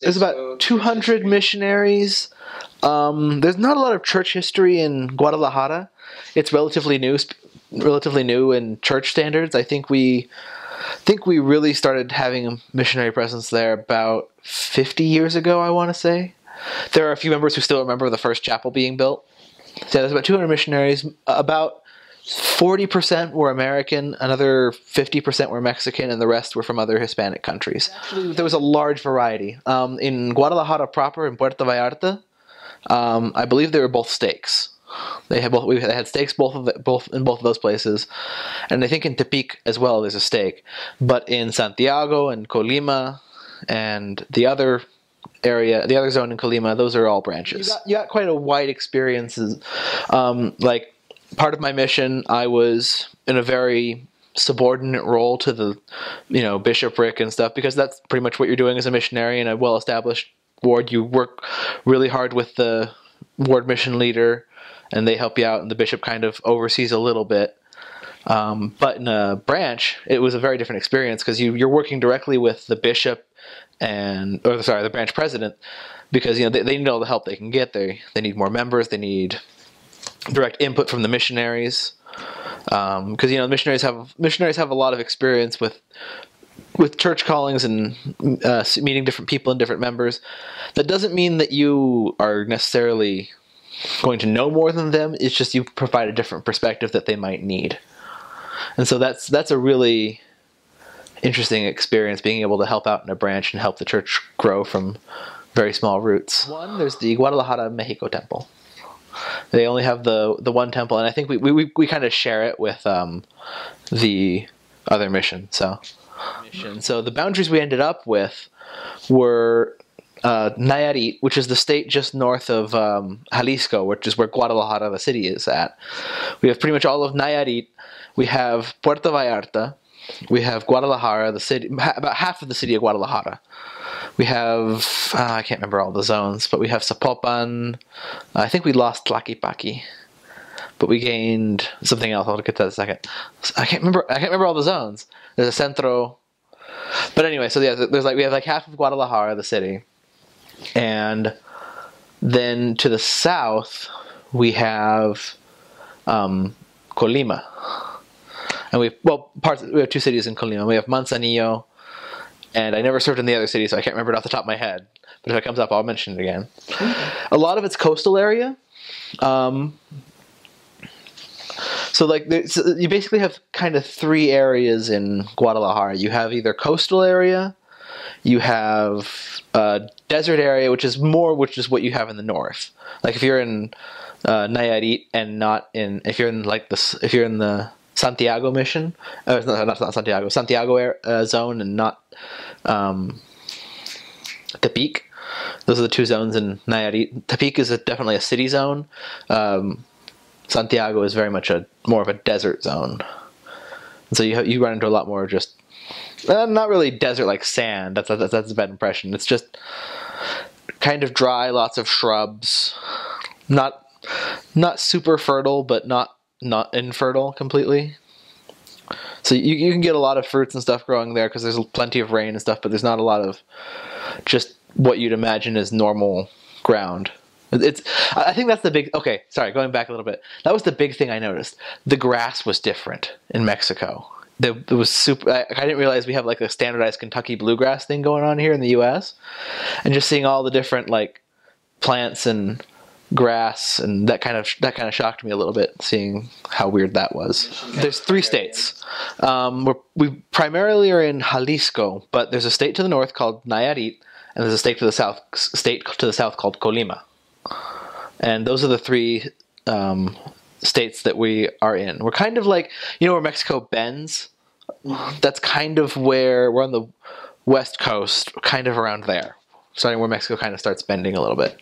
There's about 200 missionaries. There's not a lot of church history in Guadalajara. It's relatively new in church standards. I think we really started having a missionary presence there about 50 years ago, I want to say. There are a few members who still remember the first chapel being built. So there's about 200 missionaries. About 40% were American, another 50% were Mexican, and the rest were from other Hispanic countries. Actually, there was a large variety. In Guadalajara proper, in Puerto Vallarta, I believe they were both steaks. They had steaks in both of those places, and I think in Tepic as well there's a steak. But in Santiago and Colima and the other zone in Colima, those are all branches. You got quite a wide experience. Like part of my mission, I was in a very subordinate role to the, bishopric and stuff, because that's pretty much what you're doing as a missionary in a well-established ward. You work really hard with the ward mission leader, and they help you out, and the bishop kind of oversees a little bit. But in a branch, it was a very different experience, because you're working directly with the bishop the branch president, because they need all the help they can get. They need more members. They need direct input from the missionaries, because missionaries have a lot of experience with church callings and meeting different people and different members. That doesn't mean that you are necessarily going to know more than them. It's just you provide a different perspective that they might need. And so that's a really interesting experience, being able to help out in a branch and help the church grow from very small roots. There's the Guadalajara Mexico temple. They only have the one temple, and I think we kind of share it with the other mission. So the boundaries we ended up with were Nayarit, which is the state just north of Jalisco, which is where Guadalajara, the city, is at. We have pretty much all of Nayarit. We have Puerto Vallarta. We have Guadalajara, the city, about half of the city of Guadalajara. We have, I can't remember all the zones, but we have Zapopan. I think we lost Tlaquepaque, but we gained something else. I'll get to that in a second. I can't remember all the zones. There's a Centro. But anyway, so yeah, we have like half of Guadalajara, the city. And then to the south, we have Colima. And we have two cities in Colima. We have Manzanillo, and I never served in the other city, so I can't remember it off the top of my head. But if it comes up, I'll mention it again. A lot of it's coastal area. So you basically have kind of three areas in Guadalajara. You have either coastal area, you have a desert area, which is what you have in the north. Like if you're in Nayarit and if you're in the Santiago mission, not Santiago, zone, and not Tepic. Those are the two zones in Nayarit. Tepic is definitely a city zone. Santiago is very much more of a desert zone. And so you run into a lot more just not really desert like sand. That's a bad impression. It's just kind of dry, lots of shrubs, not super fertile, but not infertile completely. So you can get a lot of fruits and stuff growing there because there's plenty of rain and stuff, but there's not a lot of just what you'd imagine as normal ground. I think that's the big... Okay, sorry, going back a little bit. That was the big thing I noticed. The grass was different in Mexico. It was super... I didn't realize we have like a standardized Kentucky bluegrass thing going on here in the U.S. And just seeing all the different like plants and grass, and that kind of shocked me a little bit, seeing how weird that was. There's three states. We primarily are in Jalisco, but there's a state to the north called Nayarit, and there's a state to the south called Colima. And those are the three states that we are in. We're kind of like, where Mexico bends? That's kind of where we're on the west coast, kind of around there, starting where Mexico kind of starts bending a little bit.